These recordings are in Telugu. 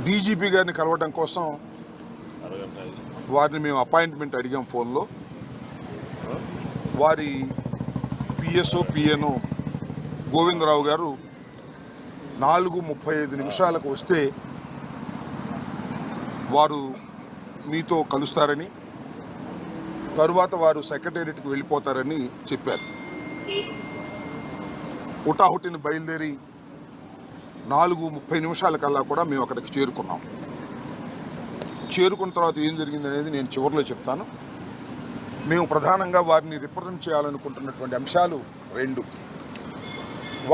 డీజీపీ గారిని కలవడం కోసం వారిని మేము అపాయింట్మెంట్ అడిగాం ఫోన్లో. వారి పిఎస్ఓ పిఎన్ఓ గోవిందరావు గారు 4:35 వస్తే వారు మీతో కలుస్తారని, తరువాత వారు సెక్రటేరియట్కి వెళ్ళిపోతారని చెప్పారు. హుటాహుటిని బయలుదేరి 4:30 కల్లా కూడా మేము అక్కడికి చేరుకున్నాం. చేరుకున్న తర్వాత ఏం జరిగింది అనేది నేను చివరిలో చెప్తాను. మేము ప్రధానంగా వారిని రిప్రజెంట్ చేయాలనుకుంటున్నటువంటి అంశాలు 2.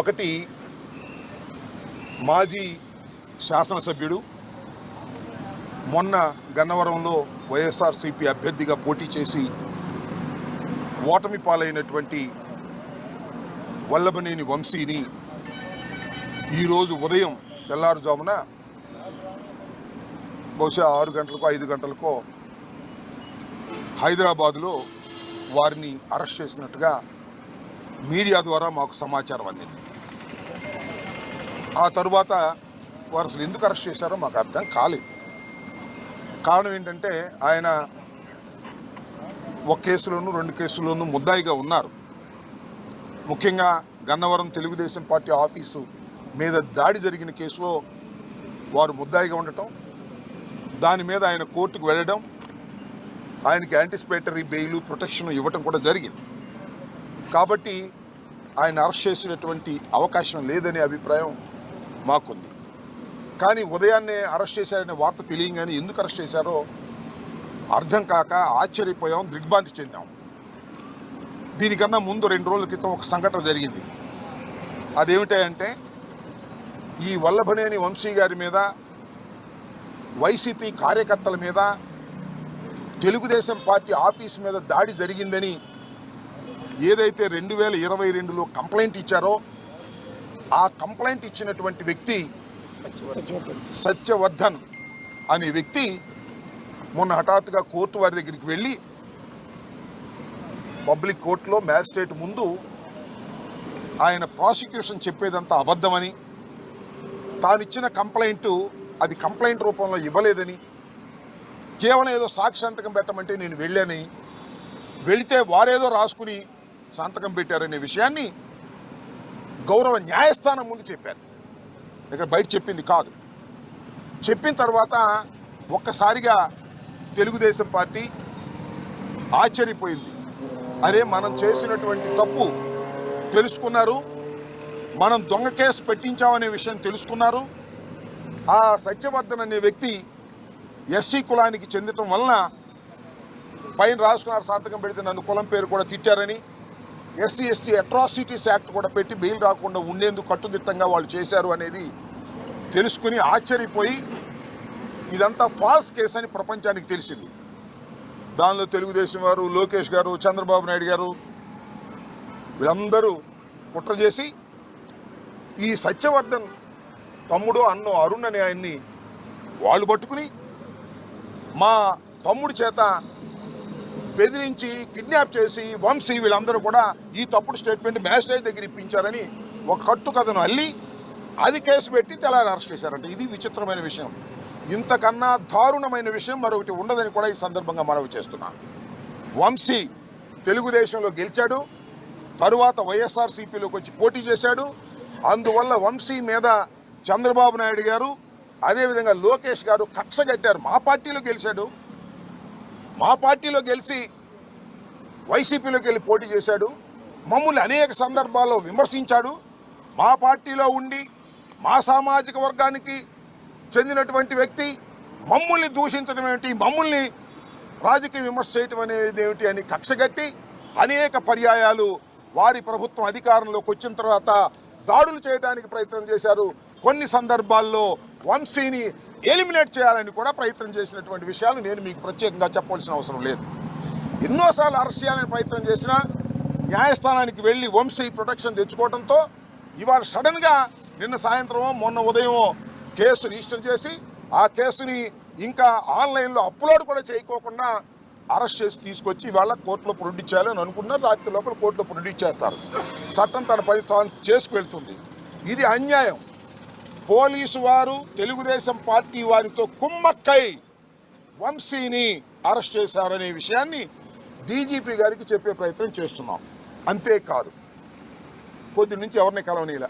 ఒకటి, మాజీ శాసనసభ్యుడు మొన్న గన్నవరంలో వైఎస్ఆర్సీపీ అభ్యర్థిగా పోటీ చేసి ఓటమి పాలైనటువంటి వల్లభనేని వంశీని ఈరోజు ఉదయం తెల్లారుజామున బహుశా 6 గంటలకో 5 గంటలకో హైదరాబాదులో వారిని అరెస్ట్ చేసినట్టుగా మీడియా ద్వారా మాకు సమాచారం అందింది. ఆ తరువాత వారు అసలు ఎందుకు అరెస్ట్ చేశారో మాకు అర్థం కాలేదు. కారణం ఏంటంటే ఆయన ఒక కేసులోనూ 2 కేసుల్లోనూ ముద్దాయిగా ఉన్నారు. ముఖ్యంగా గన్నవరం తెలుగుదేశం పార్టీ ఆఫీసు మీద దాడి జరిగిన కేసులో వారు ముద్దాయిగా ఉండటం, దాని మీద ఆయన కోర్టుకు వెళ్ళడం, ఆయనకి యాంటిసిపేటరీ బెయిల్ ప్రొటెక్షన్ ఇవ్వటం కూడా జరిగింది. కాబట్టి ఆయన అరెస్ట్ చేసినటువంటి అవకాశం లేదనే అభిప్రాయం మాకుంది. కానీ ఉదయాన్నే అరెస్ట్ చేశారనే వార్త తెలియగానే ఎందుకు అరెస్ట్ చేశారో అర్థం కాక ఆశ్చర్యపోయాం, దిగ్భ్రాంతి చెందాం. దీనికన్నా ముందు 2 రోజుల క్రితం ఒక సంఘటన జరిగింది. అదేమిటంటే ఈ వల్లభనేని వంశీ గారి మీద, వైసీపీ కార్యకర్తల మీద, తెలుగుదేశం పార్టీ ఆఫీస్ మీద దాడి జరిగిందని ఏదైతే 2022లో కంప్లైంట్ ఇచ్చారో ఆ కంప్లైంట్ ఇచ్చినటువంటి వ్యక్తి సత్యవర్ధన్ అనే వ్యక్తి మొన్న హఠాత్తుగా కోర్టు వారి దగ్గరికి వెళ్ళి పబ్లిక్ కోర్టులో మ్యాజిస్ట్రేట్ ముందు ఆయన ప్రాసిక్యూషన్ చెప్పేదంతా అబద్ధమని, తానిచ్చిన కంప్లైంట్ అది కంప్లైంట్ రూపంలో ఇవ్వలేదని, కేవలం ఏదో సాక్షి సంతకం పెట్టమంటే నేను వెళ్ళానని, వెళితే వారేదో రాసుకుని సంతకం పెట్టారనే విషయాన్ని గౌరవ న్యాయస్థానం ముందు చెప్పారు. ఇక్కడ బయట చెప్పింది కాదు. చెప్పిన తర్వాత ఒక్కసారిగా తెలుగుదేశం పార్టీ ఆశ్చర్యపోయింది. అరే, మనం చేసినటువంటి తప్పు తెలుసుకున్నారు, మనం దొంగ కేసు పెట్టించామనే విషయం తెలుసుకున్నారు. ఆ సత్యవర్ధన్ అనే వ్యక్తి ఎస్సీ కులానికి చెందటం వలన పైన రాసుకున్నారు సంతకం పెడితే నన్ను కులం పేరు కూడా తిట్టారని, ఎస్సీ ఎస్టీ అట్రాసిటీస్ యాక్ట్ కూడా పెట్టి బెయిల్ రాకుండా ఉండేందుకు కట్టుదిట్టంగా వాళ్ళు చేశారు అనేది తెలుసుకుని ఆశ్చర్యపోయి ఇదంతా ఫాల్స్ కేసు అని ప్రపంచానికి తెలిసింది. దానిలో తెలుగుదేశం వారు, లోకేష్ గారు, చంద్రబాబు నాయుడు గారు వీళ్ళందరూ కుట్ర చేసి ఈ సత్యవర్ధన్ తమ్ముడు అన్నో అరుణ్ అనే ఆయన్ని వాళ్ళు పట్టుకుని మా తమ్ముడి చేత బెదిరించి కిడ్నాప్ చేసి వంశీ వీళ్ళందరూ కూడా ఈ తప్పుడు స్టేట్మెంట్ మ్యాజిస్ట్రేట్ దగ్గర ఇప్పించారని ఒక కట్టు కథను అల్లి అది కేసు పెట్టి తెల్లారి అరెస్ట్ చేశారంట. ఇది విచిత్రమైన విషయం. ఇంతకన్నా దారుణమైన విషయం మరొకటి ఉండదని కూడా ఈ సందర్భంగా మనవి చేస్తున్నాను. వంశీ తెలుగుదేశంలో గెలిచాడు, తరువాత వైఎస్ఆర్సీపీలోకి వచ్చి పోటీ చేశాడు. అందువల్ల వంశీ మీద చంద్రబాబు నాయుడు గారు అదేవిధంగా లోకేష్ గారు కక్ష కట్టారు. మా పార్టీలో గెలిచాడు, మా పార్టీలో గెలిచి వైసీపీలోకి వెళ్ళి పోటీ చేశాడు, మమ్మల్ని అనేక సందర్భాల్లో విమర్శించాడు. మా పార్టీలో ఉండి మా సామాజిక వర్గానికి చెందినటువంటి వ్యక్తి మమ్మల్ని దూషించడం ఏమిటి, మమ్మల్ని రాజకీయ విమర్శ చేయటం అనేది ఏమిటి అని కక్షగట్టి అనేక పర్యాయాలు వారి ప్రభుత్వం అధికారంలోకి వచ్చిన తర్వాత దాడులు చేయడానికి ప్రయత్నం చేశారు. కొన్ని సందర్భాల్లో వంశీని ఎలిమినేట్ చేయాలని కూడా ప్రయత్నం చేసినటువంటి విషయాలు నేను మీకు ప్రత్యేకంగా చెప్పవలసిన అవసరం లేదు. ఎన్నోసార్లు అరెస్ట్ చేయాలని ప్రయత్నం చేసినా న్యాయస్థానానికి వెళ్ళి వంశీ ప్రొటెక్షన్ తెచ్చుకోవడంతో ఇవాళ సడన్గా నిన్న సాయంత్రం మొన్న ఉదయం కేసు రిజిస్టర్ చేసి ఆ కేసుని ఇంకా ఆన్లైన్లో అప్లోడ్ కూడా చేయకోకుండా అరెస్ట్ చేసి తీసుకొచ్చి ఇవాళ కోర్టులో ప్రొడ్యూస్ చేయాలని అనుకున్నారు. రాత్రి లోపల కోర్టులో ప్రొడ్యూస్ చేస్తారు. చట్టం తన పని తాను చేసుకువెళ్తుంది. ఇది అన్యాయం. పోలీసు వారు తెలుగుదేశం పార్టీ వారితో కుమ్మక్కై వంశీని అరెస్ట్ చేశారనే విషయాన్ని డీజీపీ గారికి చెప్పే ప్రయత్నం చేస్తున్నాం. అంతేకాదు, పొద్దు నుంచి ఎవరిని కలవనీలా.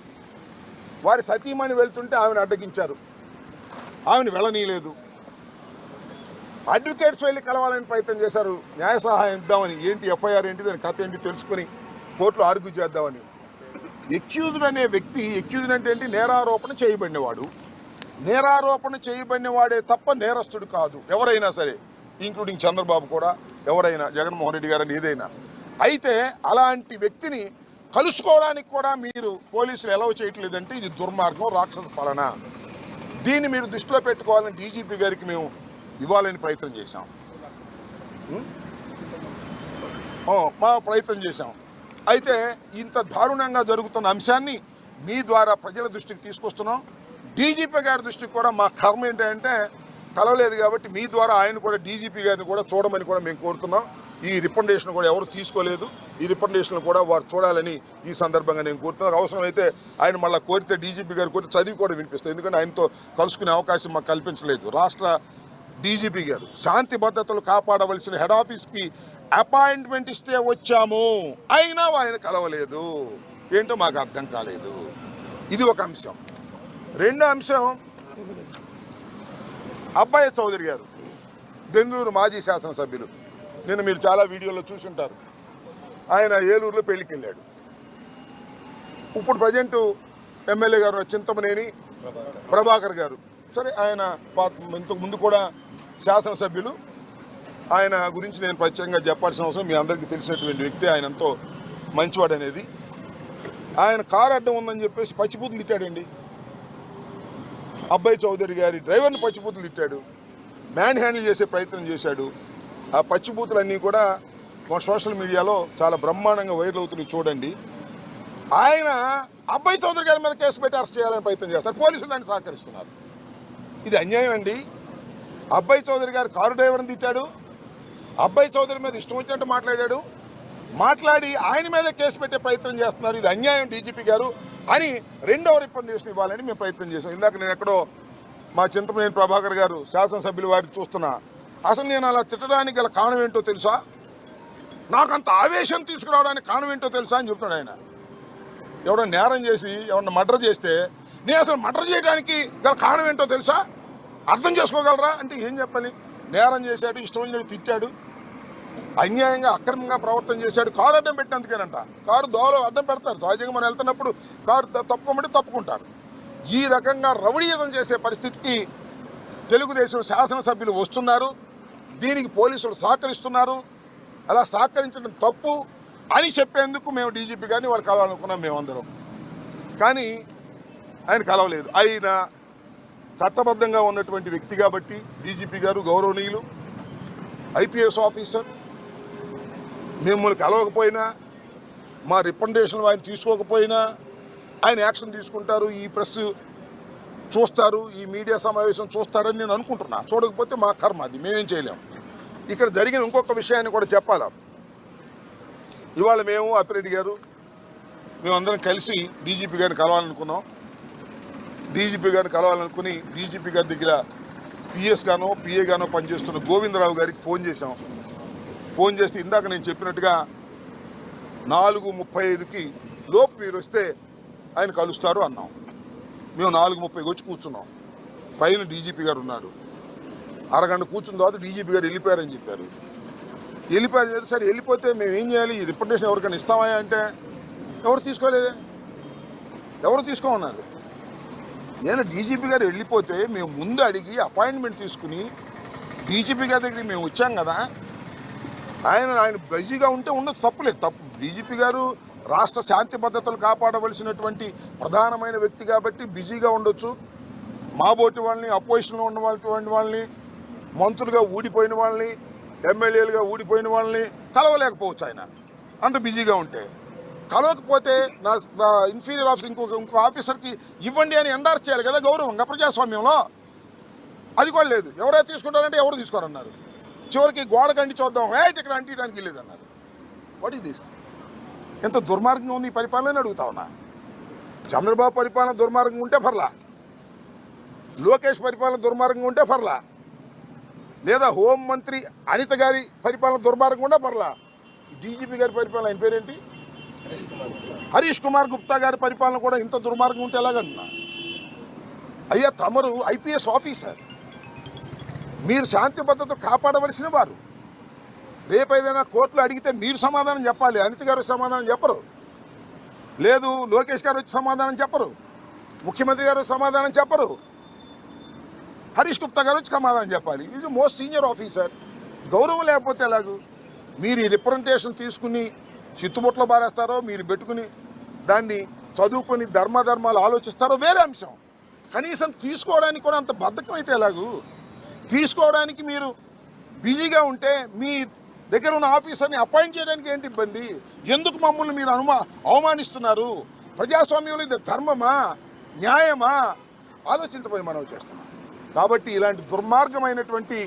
వారి సతీమణి వెళ్తుంటే ఆమెను అడ్డగించారు, ఆమెను వెళ్ళనీయలేదు. అడ్వకేట్స్ వెళ్ళి కలవాలని ప్రయత్నం చేశారు, న్యాయ సహాయం ఇద్దామని. ఏంటి ఎఫ్ఐఆర్ ఏంటి, దాని కథ ఏంటి తెలుసుకొని కోర్టులో ఆర్గ్యూ చేద్దామని. ఎక్యూజ్డ్ అనే వ్యక్తి, ఎక్యూజ్డ్ అంటే ఏంటి, నేరారోపణ చేయబడినవాడు. నేరారోపణ చేయబడినవాడే తప్ప నేరస్తుడు కాదు ఎవరైనా సరే, ఇంక్లూడింగ్ చంద్రబాబు కూడా, ఎవరైనా, జగన్మోహన్ రెడ్డి గారని ఏదైనా. అయితే అలాంటి వ్యక్తిని కలుసుకోవడానికి కూడా మీరు పోలీసులు ఎలవ్ చేయట్లేదంటే ఇది దుర్మార్గం, రాక్షస పాలన. దీన్ని మీరు దృష్టిలో పెట్టుకోవాలని డీజీపీ గారికి మేము ఇవ్వాలని ప్రయత్నం చేశాం. మా ప్రయత్నం చేశాం. అయితే ఇంత దారుణంగా జరుగుతున్న అంశాన్ని మీ ద్వారా ప్రజల దృష్టికి తీసుకొస్తున్నాం. డీజీపీ గారి దృష్టికి కూడా మా కర్మ ఏంటంటే కలవలేదు కాబట్టి మీ ద్వారా ఆయన కూడా డీజీపీ గారిని కూడా చూడమని కూడా మేము కోరుతున్నాం. ఈ రికమెండేషన్ కూడా ఎవరు తీసుకోలేదు, ఈ రికమెండేషన్ కూడా వారు చూడాలని ఈ సందర్భంగా నేను కోరుతున్నాను. అవసరమైతే ఆయన మళ్ళీ కోరితే డీజీపీ గారు కోరితే చదివి కూడా వినిపిస్తాం, ఎందుకంటే ఆయనతో కలుసుకునే అవకాశం మాకు కల్పించలేదు. రాష్ట్ర డీజీపీ గారు శాంతి భద్రతలు కాపాడవలసిన హెడ్ ఆఫీస్కి అపాయింట్మెంట్ ఇస్తే వచ్చాము, అయినా ఆయన కలవలేదు. ఏంటో మాకు అర్థం కాలేదు. ఇది ఒక అంశం. రెండో అంశం, అబ్బాయి చౌదరి గారు దెందులూరు మాజీ శాసనసభ్యులు, నిన్న మీరు చాలా వీడియోలో చూసుంటారు. ఆయన ఏలూరులో పెళ్లికి వెళ్ళాడు. ఇప్పుడు ప్రజెంటు ఎమ్మెల్యే గారు చింతమనేని ప్రభాకర్ గారు, సరే ఆయన ఇంతకు ముందు కూడా శాసనసభ్యులు. ఆయన గురించి నేను ప్రత్యేకంగా చెప్పాల్సిన అవసరం, మీ అందరికీ తెలిసినటువంటి వ్యక్తి. ఆయన ఎంతో మంచివాడు అనేది. ఆయన కారు అడ్డం ఉందని చెప్పేసి పచ్చిబూతులు తిట్టాడండి. అబ్బాయి చౌదరి గారి డ్రైవర్ని పచ్చిబూతులు తిట్టాడు, మ్యాన్ హ్యాండిల్ చేసే ప్రయత్నం చేశాడు. ఆ పచ్చిబూతులన్నీ కూడా సోషల్ మీడియాలో చాలా బ్రహ్మాండంగా వైరల్ అవుతున్నాయి, చూడండి. ఆయన అబ్బాయి చౌదరి గారి మీద కేసు పెట్టి అరెస్ట్ చేయాలని ప్రయత్నం చేస్తారు, పోలీసులు దాన్ని సహకరిస్తున్నారు. ఇది అన్యాయం అండి. అబ్బాయి చౌదరి గారు కారు డ్రైవర్ని తిట్టాడు, అబ్బాయి చౌదరి మీద ఇష్టం వచ్చినట్టు మాట్లాడాడు, మాట్లాడి ఆయన మీద కేసు పెట్టే ప్రయత్నం చేస్తున్నారు. ఇది అన్యాయం డీజీపీ గారు అని రెండవ రికమెండేషన్ ఇవ్వాలని మేము ప్రయత్నం చేశాం. ఇందాక నేను ఎక్కడో మా చింతమనేని ప్రభాకర్ గారు శాసనసభ్యులు వారిని చూస్తున్నా. అసలు నేను అలా తిట్టడానికి గల కారణం ఏంటో తెలుసా, నాకంత ఆవేశం తీసుకురావడానికి కారణం ఏంటో తెలుసా అని చెప్తున్నాడు ఆయన. ఎవడో నేరం చేసి ఎవరన్నా మర్డర్ చేస్తే నేను అసలు మర్డర్ చేయడానికి గల కారణం ఏంటో తెలుసా, అర్థం చేసుకోగలరా అంటే ఏం చెప్పాలి. నేరం చేశాడు, ఇష్టం వచ్చినట్టు తిట్టాడు, అన్యాయంగా అక్రమంగా ప్రవర్తన చేశాడు. కారు అడ్డం పెట్టినందుకేనంట. కారు దోవలో అడ్డం పెడతారు, సహజంగా మనం వెళ్తున్నప్పుడు కారు తప్పుకోమంటే తప్పుకుంటారు. ఈ రకంగా రౌడీయుధం చేసే పరిస్థితికి తెలుగుదేశం శాసనసభ్యులు వస్తున్నారు. దీనికి పోలీసులు సహకరిస్తున్నారు. అలా సహకరించడం తప్పు అని చెప్పేందుకు మేము డీజీపీ గారిని వాళ్ళు కలవాలనుకున్నాం మేమందరం. కానీ ఆయన కలవలేదు. ఆయన చట్టబద్ధంగా ఉన్నటువంటి వ్యక్తి కాబట్టి డీజీపీ గారు గౌరవనీయులు, ఐపీఎస్ ఆఫీసర్, మిమ్మల్ని కలవకపోయినా, మా రికమెండేషన్లు ఆయన తీసుకోకపోయినా ఆయన యాక్షన్ తీసుకుంటారు, ఈ ప్రెస్ చూస్తారు, ఈ మీడియా సమావేశం చూస్తారని నేను అనుకుంటున్నా. చూడకపోతే మా కర్మ, అది మేమేం చేయలేం. ఇక్కడ జరిగిన ఇంకొక విషయాన్ని కూడా చెప్పాలా. ఇవాళ మేము అప్పిరెడ్డి గారు మేమందరం కలిసి డీజీపీ గారిని కలవాలనుకున్నాం. డీజీపీ గారిని కలవాలనుకుని డీజీపీ గారి దగ్గర పిఎస్ గానో పిఏ గానో పనిచేస్తున్న గోవిందరావు గారికి ఫోన్ చేశాం. ఫోన్ చేస్తే ఇందాక నేను చెప్పినట్టుగా 4:35కి లోపు మీరు వస్తే ఆయన కలుస్తారు అన్నాం. మేము 4:30కి వచ్చి కూర్చున్నాం. పైన డీజీపీ గారు ఉన్నారు. అరగంట కూర్చున్న తర్వాత డీజీపీ గారు వెళ్ళిపోయారని చెప్పారు. వెళ్ళిపోయారు. సరే వెళ్ళిపోతే మేము ఏం చేయాలి, ఈ రిప్రజెంటేషన్ ఎవరికైనా ఇస్తామా అంటే ఎవరు తీసుకోలేదే, ఎవరు తీసుకోమన్నారు. నేను డీజీపీ గారు వెళ్ళిపోతే మేము ముందు అడిగి అపాయింట్మెంట్ తీసుకుని డీజీపీ గారి దగ్గరికి మేము వచ్చాం కదా. ఆయన బిజీగా ఉంటే ఉండదు, తప్పులేదు. తప్పు డీజీపీ గారు రాష్ట్ర శాంతి భద్రతలు కాపాడవలసినటువంటి ప్రధానమైన వ్యక్తి కాబట్టి బిజీగా ఉండొచ్చు. మాబోటి వాళ్ళని, అపోజిషన్లో ఉన్న వాళ్ళని, మంత్రులుగా ఊడిపోయిన వాళ్ళని, ఎమ్మెల్యేలుగా ఊడిపోయిన వాళ్ళని కలవలేకపోవచ్చు ఆయన అంత బిజీగా ఉంటే. కలవకపోతే నా ఇన్ఫీరియర్ ఆఫీసర్ ఇంకో ఆఫీసర్కి ఇవ్వండి అని ఎండార్స్ చేయాలి కదా గౌరవంగా ప్రజాస్వామ్యంలో. అది కూడా లేదు. ఎవరైతే తీసుకుంటారంటే ఎవరు తీసుకోరన్నారు. చివరికి గోడకు అంటి చూద్దాం, ఇక్కడ అంటించడానికి వెళ్ళేదన్నారు. What is this? ఎంత దుర్మార్గంగా ఉంది ఈ పరిపాలన అడుగుతా ఉన్నా. చంద్రబాబు పరిపాలన దుర్మార్గంగా ఉంటే పర్లా, లోకేష్ పరిపాలన దుర్మార్గంగా ఉంటే పర్లా, లేదా హోంమంత్రి అనిత గారి పరిపాలన దుర్మార్గంగా ఉంటే పర్లా, డీజీపీ గారి పరిపాలన ఆయన పేరేంటి, హరీష్ కుమార్ గుప్తా గారి పరిపాలన కూడా ఇంత దుర్మార్గం ఉంటే ఎలాగన్నా? అయ్యా, తమరు ఐపీఎస్ ఆఫీసర్, మీరు శాంతి భద్రత కాపాడవలసిన వారు. రేపు ఏదైనా కోర్టులో అడిగితే మీరు సమాధానం చెప్పాలి, అనిత గారు సమాధానం చెప్పరు, లేదు లోకేష్ గారు వచ్చి సమాధానం చెప్పరు, ముఖ్యమంత్రి గారు సమాధానం చెప్పరు, హరీష్ గుప్తా గారు వచ్చి సమాధానం చెప్పాలి. Is most senior officer. గౌరవం లేకపోతే ఎలాగూ? మీరు ఈ రిప్రజెంటేషన్ తీసుకుని చిత్తుబొట్లో బారేస్తారో, మీరు పెట్టుకుని దాన్ని చదువుకొని ధర్మాలు ఆలోచిస్తారో వేరే అంశం. కనీసం తీసుకోవడానికి కూడా అంత బద్ధకం అయితే ఎలాగూ? తీసుకోవడానికి మీరు బిజీగా ఉంటే మీ దగ్గర ఉన్న ఆఫీసర్ని అపాయింట్ చేయడానికి ఏంటి ఇబ్బంది? ఎందుకు మమ్మల్ని మీరు అవమానిస్తున్నారు? ప్రజాస్వామ్యంలో ఇది ధర్మమా, న్యాయమా? ఆలోచించబోయి మనం చేస్తున్నాం. కాబట్టి ఇలాంటి దుర్మార్గమైనటువంటి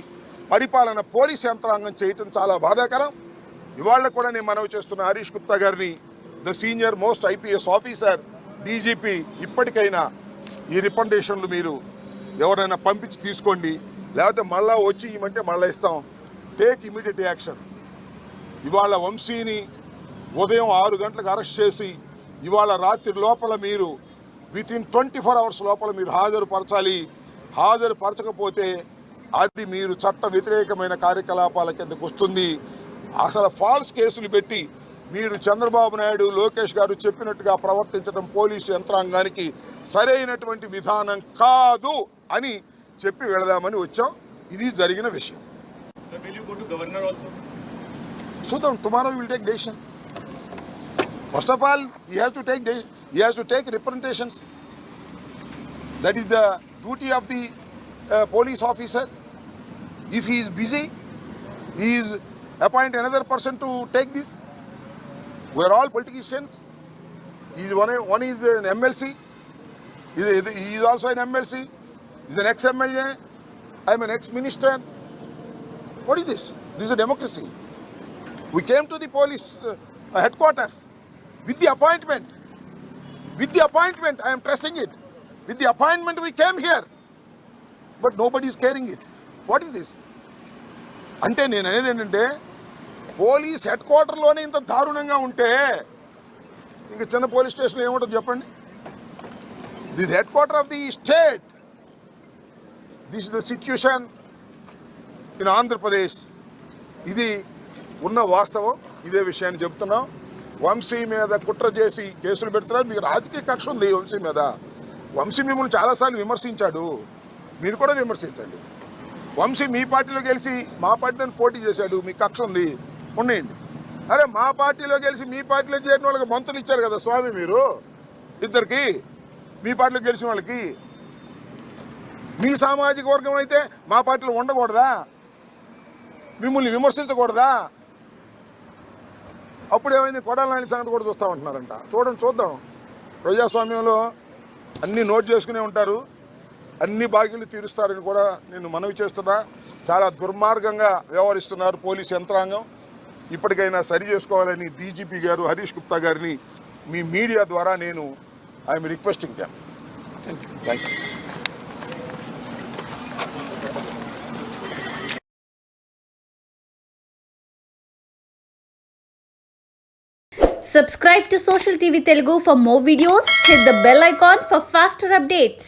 పరిపాలన పోలీస్ యంత్రాంగం చేయటం చాలా బాధాకరం. ఇవాళ కూడా నేను మనవి చేస్తున్న హరీష్ గుప్తా గారిని, the senior most IPS officer, DGP, ఇప్పటికైనా ఈ రికమెండేషన్లు మీరు ఎవరైనా పంపించి తీసుకోండి, లేకపోతే మళ్ళా వచ్చి ఇవ్వమంటే మళ్ళీ ఇస్తాం. Take immediate action. ఇవాళ వంశీని ఉదయం 6 గంటలకు అరెస్ట్ చేసి ఇవాళ రాత్రి లోపల మీరు వితిన్ 24 అవర్స్ లోపల మీరు హాజరుపరచాలి. హాజరుపరచకపోతే అది మీరు చట్ట వ్యతిరేకమైన కార్యకలాపాల కిందకు వస్తుంది. అసలు ఫాల్స్ కేసులు పెట్టి మీరు చంద్రబాబు నాయుడు, లోకేష్ గారు చెప్పినట్టుగా ప్రవర్తించడం పోలీసు యంత్రాంగానికి సరైనటువంటి విధానం కాదు అని చెప్పి వెళదామని వచ్చాం. ఇది జరిగిన విషయం. చూద్దాం, tomorrow will take decision. First of all he has to take representations. That is the duty of the police officer. If he is busy, he is appoint another person to take this. We are all politicians. One is an MLC. He is also an MLC. He is an ex-MLA. I am an ex-minister. What is this? This is a democracy. We came to the police headquarters with the appointment. I am pressing it. With the appointment we came here. But nobody is carrying it. What is this? అంటే నేను అనేది ఏంటంటే, పోలీస్ హెడ్ క్వార్టర్లోనే ఇంత దారుణంగా ఉంటే ఇంకా చిన్న పోలీస్ స్టేషన్ ఏముంటుంది చెప్పండి? The head quarter of the state. This is the situation in Andhra Pradesh. ఇది ఉన్న వాస్తవం. ఇదే విషయాన్ని చెబుతున్నాం. వంశీ మీద కుట్ర చేసి కేసులు పెడుతున్నారు. మీకు రాజకీయ కక్ష ఉంది వంశీ మీద. వంశీ మిమ్మల్ని చాలాసార్లు విమర్శించాడు, మీరు కూడా విమర్శించండి. వంశీ మీ పార్టీలో గెలిచి మా పార్టీతో పోటీ చేశాడు, మీకు కక్ష ఉంది, ఉండేయండి. అరే, మా పార్టీలో గెలిచి మీ పార్టీలో చేరిన వాళ్ళకి మంత్రులు ఇచ్చారు కదా స్వామి మీరు, ఇద్దరికి మీ పార్టీలో గెలిచిన వాళ్ళకి. మీ సామాజిక వర్గం అయితే మా పార్టీలో ఉండకూడదా? మిమ్మల్ని విమర్శించకూడదా? అప్పుడు ఏమైంది? కొడాలి నాని సంగతి కూడా చూస్తామంటున్నారంట. చూద్దాం. ప్రజాస్వామ్యంలో అన్నీ నోట్ చేసుకునే ఉంటారు, అన్ని బాకీలు తీరుస్తారని కూడా నేను మనవి చేస్తున్నా. చాలా దుర్మార్గంగా వ్యవహరిస్తున్నారు పోలీస్ యంత్రాంగం. ఇప్పటికైనా సరి చేసుకోవాలని డీజీపీ గారు, హరీష్ గుప్తా గారిని మీ మీడియా ద్వారా నేను I'm requesting them. Thank you. Subscribe to Social TV Telugu for more videos. Hit the bell icon for faster updates.